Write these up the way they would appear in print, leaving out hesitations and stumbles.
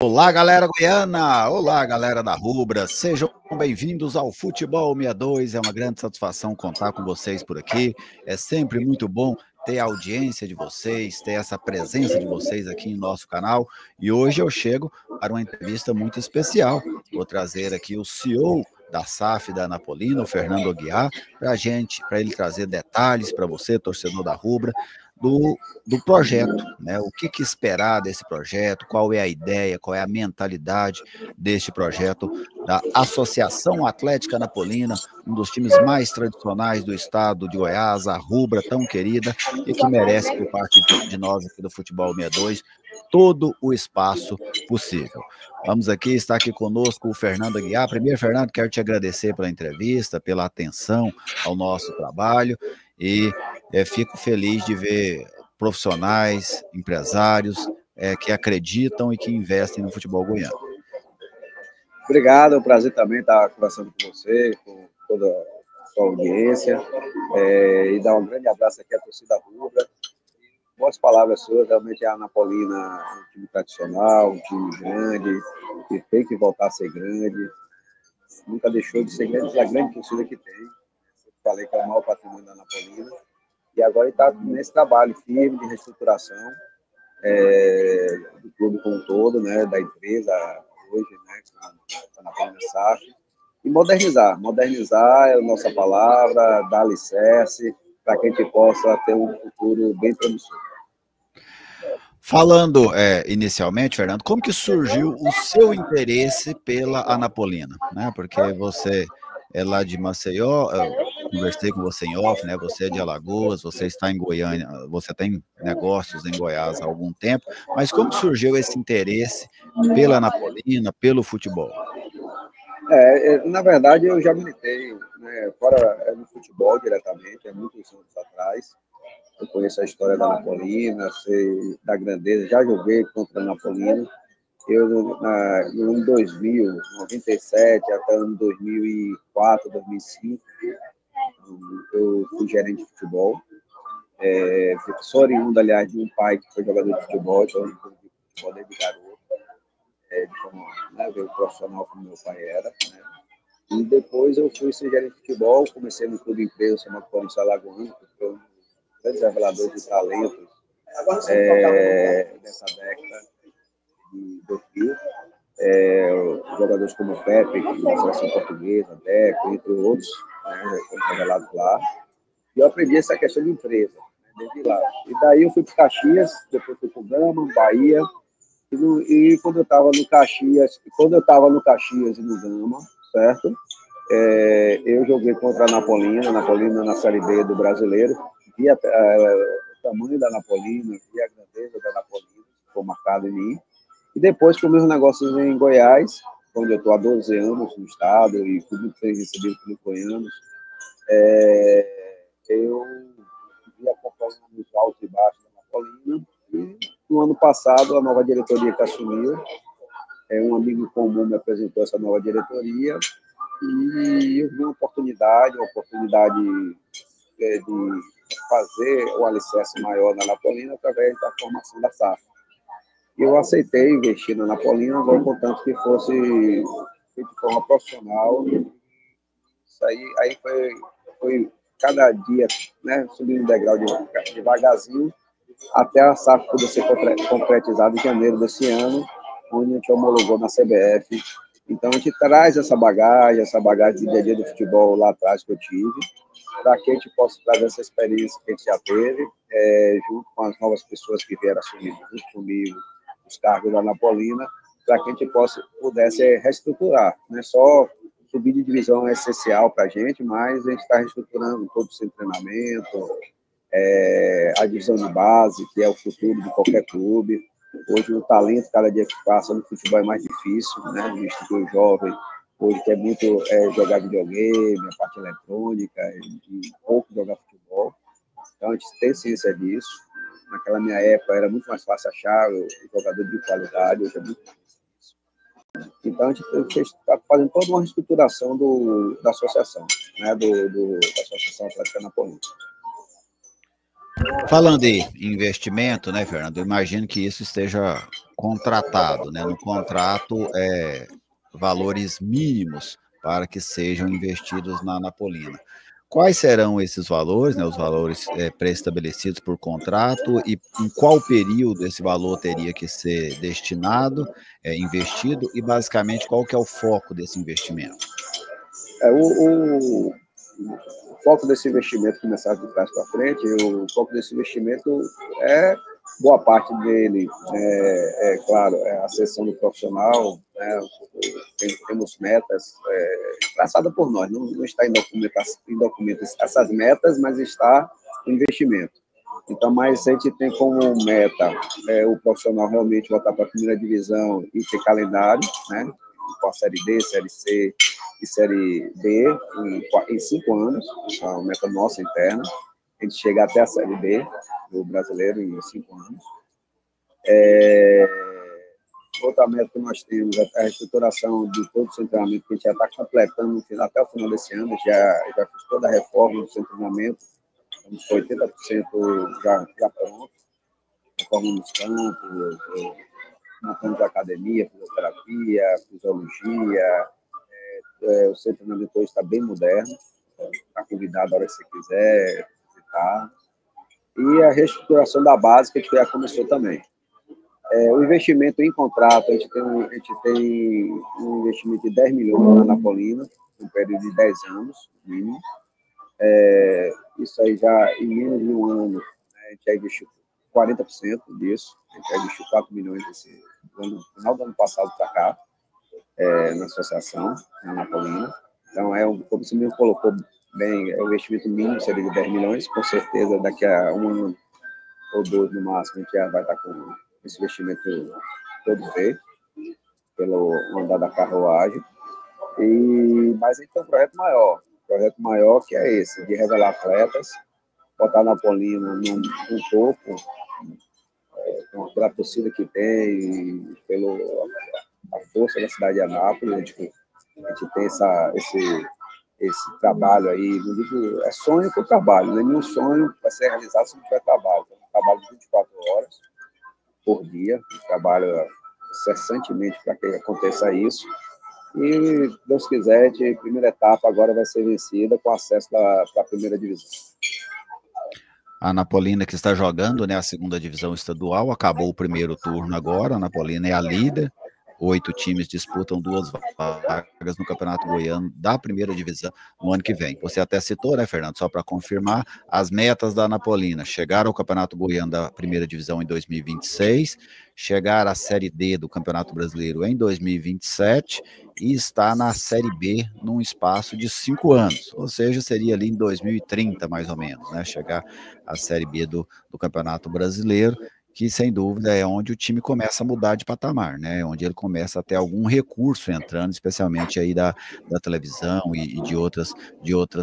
Olá, galera goiana! Olá, galera da Rubra! Sejam bem-vindos ao Futebol 62. É uma grande satisfação contar com vocês por aqui. É sempre muito bom ter a audiência de vocês, ter essa presença de vocês aqui em nosso canal. E hoje eu chego para uma entrevista muito especial. Vou trazer aqui o CEO da SAF da Anapolina, o Fernando Aguiar, para ele trazer detalhes para você, torcedor da Rubra, do projeto, né? O que esperar desse projeto, qual é a ideia, qual é a mentalidade deste projeto da Associação Atlética Anapolina, um dos times mais tradicionais do estado de Goiás, a Rubra tão querida e que merece, por parte de nós aqui do Futebol 62, todo o espaço possível. Está aqui conosco o Fernando Aguiar. Primeiro, Fernando, quero te agradecer pela entrevista, pela atenção ao nosso trabalho e fico feliz de ver profissionais, empresários que acreditam e que investem no futebol goiano. Obrigado, é um prazer também estar conversando com você, com toda a sua audiência, e dar um grande abraço aqui à torcida rubra. Boas palavras suas, realmente a Anapolina é um time tradicional, um time grande, que tem que voltar a ser grande, nunca deixou de ser grande, a grande torcida que tem. Eu falei que é o maior patrimônio da Anapolina, e agora está nesse trabalho firme de reestruturação do clube como um todo, né, da empresa hoje, né, com a Anapolina SAF, e modernizar é a nossa palavra, dar alicerce para que a gente possa ter um futuro bem promissor. Falando inicialmente, Fernando, como que surgiu o seu interesse pela Anapolina, né? Porque você é lá de Maceió, eu conversei com você em off, né? Você é de Alagoas, você está em Goiânia, você tem negócios em Goiás há algum tempo, mas como que surgiu esse interesse pela Anapolina, pelo futebol? Na verdade, eu já militei, né, fora no futebol diretamente, há muitos anos atrás. Eu conheço a história da Anapolina, sei da grandeza, já joguei contra a Anapolina. Eu, no ano 2000, 97 até o ano 2004, 2005, eu fui gerente de futebol. Sou oriundo, aliás, de um pai que foi jogador de futebol, então eu joguei futebol desde garoto, de forma, né, veio profissional como meu pai era, né? E depois eu fui ser gerente de futebol, comecei no clube empresa chamado Corinthians Alagoano, que foi um grande revelador de talentos dessa década de 2000. Jogadores como o Pepe, que na seleção portuguesa, Deco, entre outros, né, foram revelados lá. E eu aprendi essa questão de empresa, né, desde lá. E daí eu fui para Caxias, depois fui para o Gama, Bahia. E quando eu estava no Caxias, e no Gama, certo? Eu joguei contra a Anapolina na Série B do Brasileiro, via o tamanho da Anapolina, via a grandeza da Anapolina, ficou marcado em mim. E depois, com meus negócios em Goiás, onde eu estou há 12 anos no estado, e fui muito bem recebido pelos goianos, eu via acompanhando os altos e baixos da Anapolina. E no ano passado, a nova diretoria que assumiu, um amigo comum me apresentou essa nova diretoria, e eu vi uma oportunidade de fazer o alicerce maior na Anapolina através da formação da SAF. E eu aceitei investir na Anapolina, agora, contanto que fosse feito de forma profissional. Isso aí foi cada dia, né, subindo um degrau devagarzinho, até a SAF poder ser concretizada em janeiro desse ano, onde a gente homologou na CBF. Então, a gente traz essa bagagem do dia a dia do futebol lá atrás que eu tive, para que a gente possa trazer essa experiência que a gente já teve, junto com as novas pessoas que vieram assumir junto comigo os cargos da Anapolina, para que a gente pudesse reestruturar. Não é só subir de divisão é essencial para a gente, mas a gente está reestruturando todo o seu treinamento, a divisão de base, que é o futuro de qualquer clube. Hoje o talento, cada dia que passa no futebol é mais difícil, né? Visto que o jovem hoje quer muito jogar videogame, a parte eletrônica, e pouco jogar futebol. Então a gente tem ciência disso. Naquela minha época era muito mais fácil achar o jogador de qualidade, hoje é muito difícil. Então a gente está fazendo toda uma reestruturação da associação, né? Da Associação Atlética Anapolina. Falando em investimento, né, Fernando? Eu imagino que isso esteja contratado, né? No contrato, valores mínimos para que sejam investidos na Napolina. Quais serão esses valores, né? Os valores pré-estabelecidos por contrato e em qual período esse valor teria que ser destinado, investido e basicamente qual que é o foco desse investimento? O foco desse investimento, começar de trás para frente, o foco desse investimento é boa parte dele, claro, a sessão do profissional, né, temos metas traçadas por nós, não está em documentos essas metas, mas está o investimento. Então, mas a gente tem como meta o profissional realmente voltar para a primeira divisão e ter calendário, né, com a Série D, Série C e Série B em 5 anos, é uma meta nossa interna, a gente chegar até a Série B do brasileiro em 5 anos. Outra meta que nós temos é a reestruturação de todo o seu treinamento, que a gente já está completando até o final desse ano, já fiz toda a reforma do seu treinamento, estamos com 80% já pronto, reformando os campos, montando a academia, fisioterapia, fisiologia, o centro de treinamento hoje está bem moderno, está convidado a hora que você quiser visitar. E a reestruturação da base, que a gente já começou também. O investimento em contrato, a gente tem um investimento de 10 milhões na Napolina, um período de 10 anos, mínimo. Isso aí já, em menos de um ano, a gente já investiu 40% disso, a gente já investiu 4 milhões no final do ano passado para cá, na associação, na Napolina. Então, como você mesmo colocou bem, o investimento mínimo seria de 10 milhões, com certeza daqui a um ano ou dois no máximo, a gente já vai estar com esse investimento todo feito, pelo andar da carruagem. Mas a gente tem um projeto maior que é esse, de revelar atletas, botar a Napolina num topo, pela torcida que tem, a força da cidade de Anápolis, a gente tem esse trabalho aí, não digo, é sonho com trabalho, né? Nenhum sonho vai ser realizado se não tiver trabalho. Então, trabalho de 24 horas por dia, trabalho incessantemente para que aconteça isso. E, Deus quiser, a primeira etapa agora vai ser vencida com acesso para a primeira divisão. A Napolina que está jogando, né, a segunda divisão estadual, acabou o primeiro turno agora, a Napolina é a líder, 8 times disputam 2 vagas no Campeonato Goiano da primeira divisão no ano que vem. Você até citou, né, Fernando, só para confirmar, as metas da Napolina: chegar ao Campeonato Goiano da primeira divisão em 2026, chegar à Série D do Campeonato Brasileiro em 2027 e estar na Série B num espaço de 5 anos, ou seja, seria ali em 2030, mais ou menos, né, chegar à Série B do Campeonato Brasileiro, que sem dúvida é onde o time começa a mudar de patamar, né? Onde ele começa a ter algum recurso entrando, especialmente aí da televisão e de outras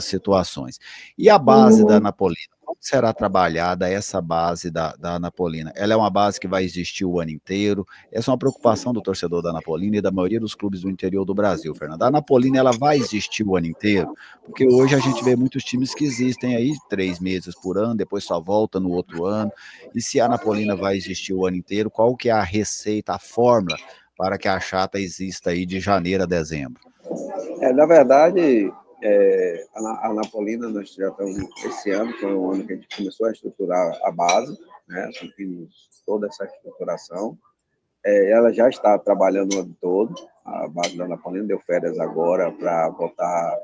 situações. E a base da Napolina, como será trabalhada essa base da Napolina? Ela é uma base que vai existir o ano inteiro? Essa é uma preocupação do torcedor da Napolina e da maioria dos clubes do interior do Brasil, Fernando. A Napolina, ela vai existir o ano inteiro? Porque hoje a gente vê muitos times que existem aí 3 meses por ano, depois só volta no outro ano. E se a Napolina vai existir o ano inteiro, qual que é a receita, a fórmula para que a chata exista aí de janeiro a dezembro? Na verdade, a Napolina, nós já estamos, esse ano foi o ano que a gente começou a estruturar a base, né? Fizemos toda essa estruturação. Ela já está trabalhando o ano todo, a base da Napolina deu férias agora para voltar,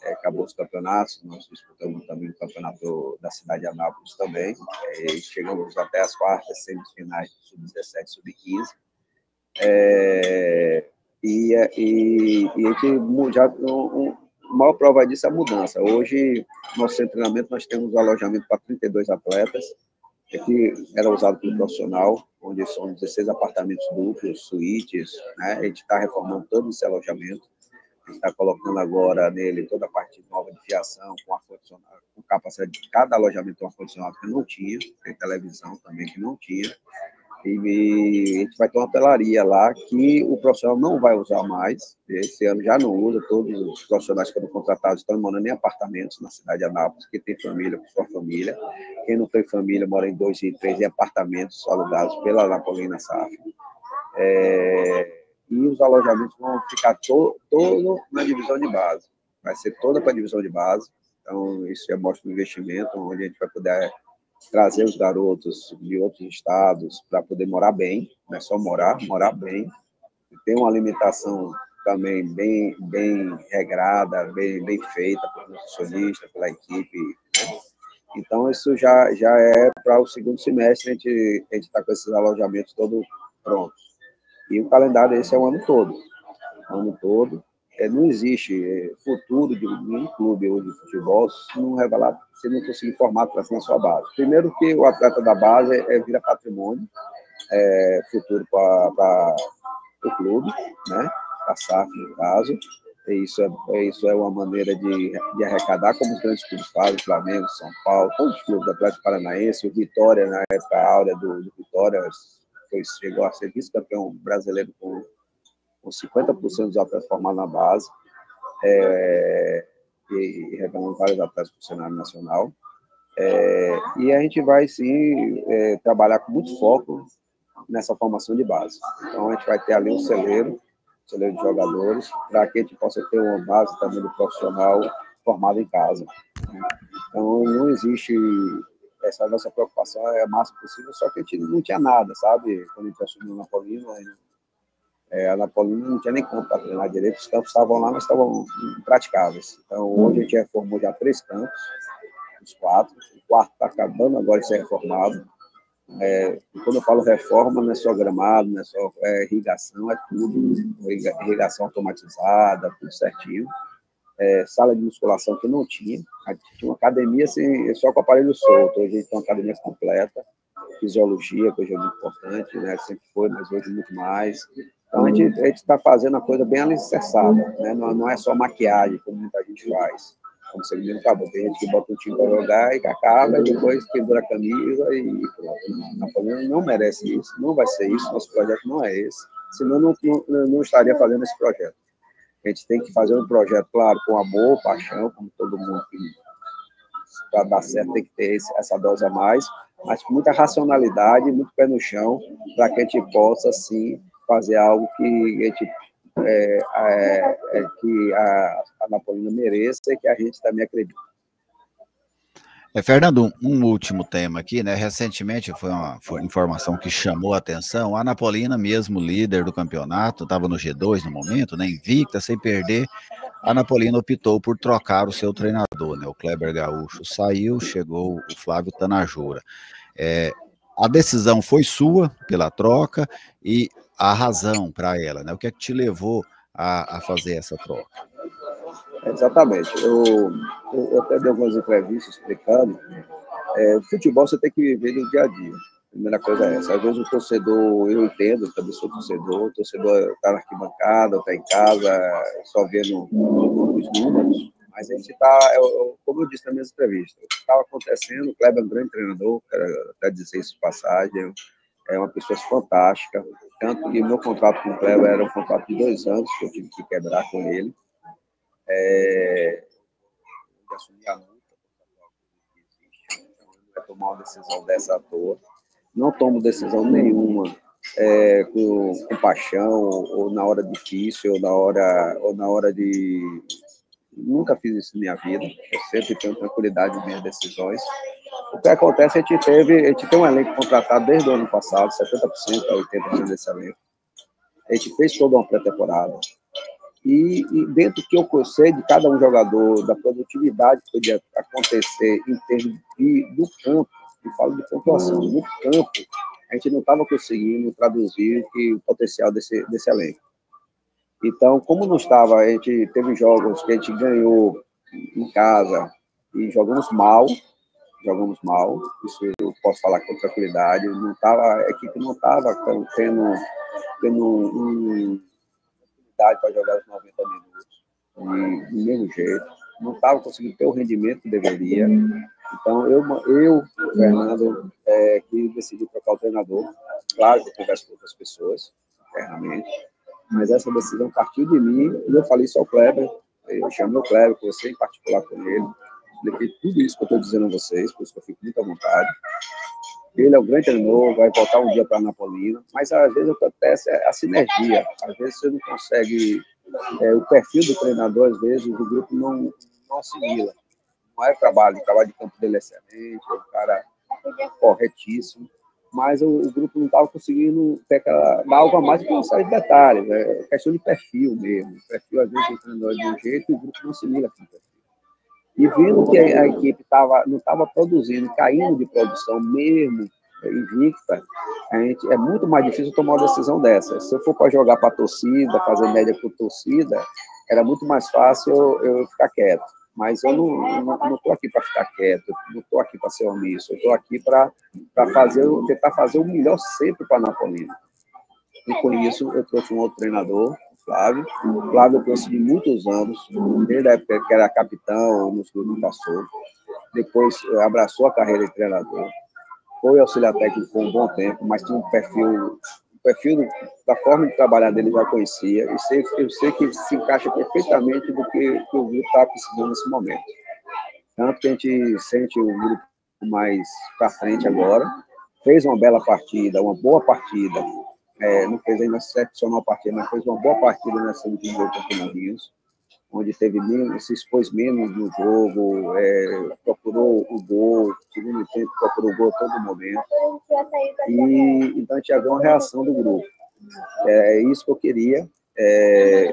acabou os campeonatos, nós disputamos também o campeonato da cidade de Anápolis também, chegamos até as quartas, semifinais do Sub-17, Sub-15, e a gente já, a maior prova disso é a mudança. Hoje, no nosso treinamento, nós temos alojamento para 32 atletas, que era usado pelo profissional, onde são 16 apartamentos duplos, suítes, né? A gente está reformando todo esse alojamento, a gente está colocando agora nele toda a parte nova de fiação, com ar-condicionado, com capacidade de cada alojamento tem um ar-condicionado que não tinha, tem televisão também que não tinha, E a gente vai ter uma hotelaria lá que o profissional não vai usar mais. Esse ano já não usa. Todos os profissionais que foram contratados estão morando em apartamentos na cidade de Anápolis. Quem tem família, com sua família. Quem não tem família, mora em 2 e 3 em apartamentos alugados pela Anapolina SAF. E os alojamentos vão ficar todo na divisão de base. Vai ser toda para a divisão de base. Então, isso é mostra um investimento, onde a gente vai poder trazer os garotos de outros estados para poder morar bem, não é só morar bem. E ter uma alimentação também bem regrada, bem feita pelo nutricionista, pela equipe, né? Então, isso já é para o segundo semestre, a gente está com esses alojamentos todos prontos. E o calendário esse é o ano todo. O ano todo. Não existe futuro de nenhum clube hoje de futebol se não revelar, se não conseguir formar para na sua base. Primeiro que o atleta da base vira patrimônio, futuro para o clube, né? A SAF, no caso. Isso é uma maneira de arrecadar, como os grandes clubes fazem, Flamengo, São Paulo, todos os clubes do Atlético Paranaense, o Vitória, na época áurea do Vitória, chegou a ser vice-campeão brasileiro com 50% dos atletas formados na base, e revelando vários atletas para o cenário nacional. E a gente vai, sim, trabalhar com muito foco nessa formação de base. Então, a gente vai ter ali um celeiro de jogadores, para que a gente possa ter uma base também do profissional formado em casa. Então, não existe... Essa nossa preocupação é a máxima possível, só que a gente não tinha nada, sabe? Quando a gente assumiu a Anapolina, a Anapolina não tinha nem campo para treinar direito, os campos estavam lá, mas estavam impraticáveis. Então, hoje a gente reformou já 3 campos, os 4. O quarto está acabando agora de ser reformado. Quando eu falo reforma, não é só gramado, não é só irrigação, é tudo. Irrigação automatizada, tudo certinho. Sala de musculação que não tinha. A gente tinha uma academia assim, só com aparelho solto. Hoje a gente tem uma academia completa. Fisiologia, que hoje é muito importante, né? Sempre foi, mas hoje muito mais. Então, a gente está fazendo a coisa bem alicerçada, né? Não é só maquiagem, como muita gente faz. Como você mesmo acabou, tem gente que bota um time para jogar e acaba, e depois pendura a camisa e Napoleão não merece isso, não vai ser isso, nosso projeto não é esse, senão não estaria fazendo esse projeto. A gente tem que fazer um projeto, claro, com amor, paixão, como todo mundo, para dar certo tem que ter essa dose a mais, mas com muita racionalidade, muito pé no chão, para que a gente possa, sim, fazer algo que a gente que a Anapolina mereça e que a gente também acredita. Fernando, um último tema aqui, né? Recentemente foi uma informação que chamou a atenção. A Anapolina, mesmo líder do campeonato, estava no G2 no momento, né? Invicta, sem perder. A Anapolina optou por trocar o seu treinador, né? O Kleber Gaúcho saiu, chegou o Flávio Tanajura. A decisão foi sua pela troca e a razão para ela, né? O que é que te levou a fazer essa troca? Exatamente. Eu até dei algumas entrevistas explicando. O futebol você tem que viver no dia a dia. A primeira coisa é essa. Às vezes o torcedor, eu entendo, eu também sou torcedor, o torcedor está na arquibancada, está em casa, só vendo os números, mas a gente está, como eu disse nas minhas entrevistas, o que estava acontecendo, o Kleber é um grande treinador, quero até dizer isso de passagem, é uma pessoa fantástica, tanto que meu contrato com o Kleber era um contrato de 2 anos, que eu tive que quebrar com ele, de assumir a multa, não vai tomar uma decisão dessa à toa. Não tomo decisão nenhuma com paixão, ou na hora difícil, ou na hora de... Nunca fiz isso na minha vida. Eu sempre tenho tranquilidade nas minhas decisões. O que acontece, a gente tem um elenco contratado desde o ano passado, 70% a 80% desse elenco. A gente fez toda uma pré-temporada. E dentro do que eu sei de cada um jogador, da produtividade que podia acontecer em termos do campo, eu falo de pontuação, no campo, a gente não estava conseguindo traduzir o potencial desse elenco. Então, como não estava, a gente teve jogos que a gente ganhou em casa e jogamos mal, isso eu posso falar com tranquilidade, a equipe não estava tendo oportunidade para jogar os 90 minutos, do mesmo jeito, não estava conseguindo ter o rendimento que deveria. Então, eu Fernando, que decidi trocar o treinador. Claro que eu converso com outras pessoas, internamente, mas essa decisão partiu de mim, e eu falei isso ao Kleber, eu chamei o Kleber, conversei em particular com ele, expliquei tudo isso que eu estou dizendo a vocês, por isso que eu fico muito à vontade. Ele é um grande treinador, vai voltar um dia para a Napolina, mas às vezes o que acontece é a sinergia. Às vezes você não consegue, o perfil do treinador, às vezes o grupo não assimila. Não é o trabalho de campo dele é excelente, é um cara corretíssimo, mas o grupo não estava conseguindo dar algo a mais que uma série de detalhes. É questão de perfil mesmo. O perfil, às vezes, o treinador é de um jeito e o grupo não assimila aquele perfil. E vendo que a equipe não estava produzindo, caindo de produção mesmo, invicta, é muito mais difícil tomar uma decisão dessa. Se eu for para jogar para a torcida, fazer média com torcida, era muito mais fácil eu ficar quieto. Mas eu não estou aqui para ficar quieto, não estou aqui para ser omisso, eu estou aqui para tentar fazer o melhor sempre para a Napolina. E com isso eu trouxe um outro treinador, Flávio. Flávio eu conheci de muitos anos, desde a época que era capitão, nos clubes passou. Depois abraçou a carreira de treinador. Foi auxiliar técnico por um bom tempo, mas tinha um perfil da forma de trabalhar dele eu já conhecia. E eu sei que se encaixa perfeitamente do que o grupo está precisando nesse momento. Tanto que a gente sente o grupo mais para frente agora. Fez uma bela partida, uma boa partida. Não fez ainda excepcional partida, mas fez uma boa partida nessa última jogo contra o Morrinhos, onde se expôs menos no jogo, procurou o gol, segundo tempo procurou o gol a todo momento. E então a gente já viu uma reação do grupo. É isso que eu queria.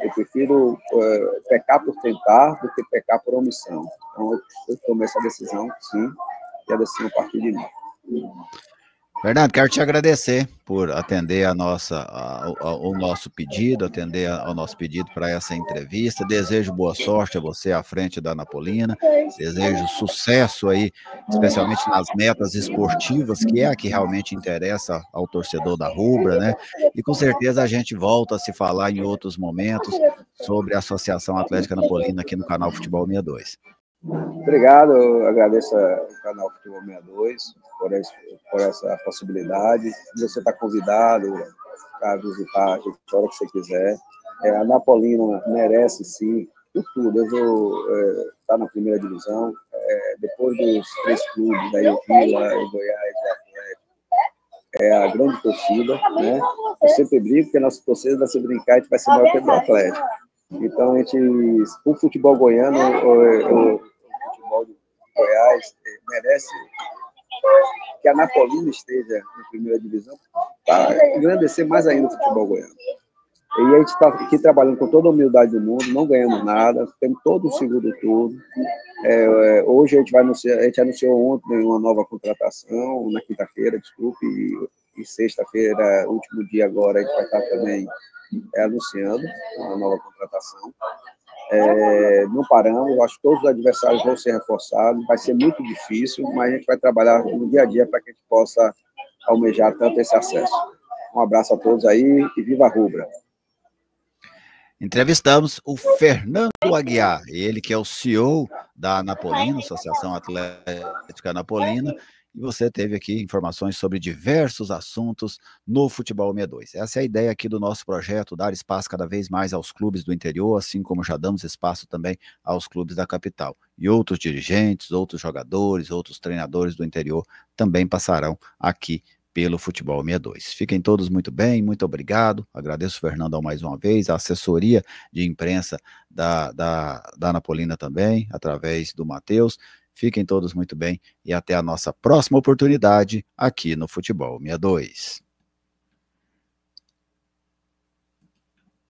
Eu prefiro pecar por tentar do que pecar por omissão. Então eu tomei essa decisão, sim, e a decisão partiu de mim. Fernando, quero te agradecer por atender ao nosso pedido, ao nosso pedido para essa entrevista. Desejo boa sorte a você à frente da Napolina. Desejo sucesso aí, especialmente nas metas esportivas, que é a que realmente interessa ao torcedor da Rubra, né? E com certeza a gente volta a se falar em outros momentos sobre a Associação Atlética Napolina aqui no canal Futebol 62. Obrigado, eu agradeço ao canal Futebol 62 por essa possibilidade. Você está convidado para visitar a gente a hora que você quiser. A Napolina merece, sim, por tudo. Eu vou estar na primeira divisão. Depois dos 3 clubes, daí o Vila, o Goiás e o Atlético, a grande torcida, né? Eu sempre brinco que a nossa torcida, se brincar, a gente vai ser maior que o do Atlético. Então, o futebol goiano, o futebol de Goiás merece que a Napolina esteja na primeira divisão para engrandecer mais ainda o futebol goiano. E a gente está aqui trabalhando com toda a humildade do mundo, não ganhamos nada, temos todo o segundo turno. Hoje a gente anunciou ontem uma nova contratação, na quinta-feira, desculpe, e sexta-feira, último dia agora, a gente vai estar também anunciando uma nova contratação. Não paramos, acho que todos os adversários vão ser reforçados, vai ser muito difícil, mas a gente vai trabalhar no dia a dia para que a gente possa almejar tanto esse acesso. Um abraço a todos aí e viva a Rubra! Entrevistamos o Fernando Aguiar, ele que é o CEO da Napolina, Associação Atlética Napolina, e você teve aqui informações sobre diversos assuntos no Futebol 62. Essa é a ideia aqui do nosso projeto, dar espaço cada vez mais aos clubes do interior, assim como já damos espaço também aos clubes da capital. E outros dirigentes, outros jogadores, outros treinadores do interior também passarão aqui pelo Futebol 62. Fiquem todos muito bem, muito obrigado. Agradeço o Fernando mais uma vez, a assessoria de imprensa da Napolina também, através do Matheus. Fiquem todos muito bem e até a nossa próxima oportunidade aqui no Futebol 62.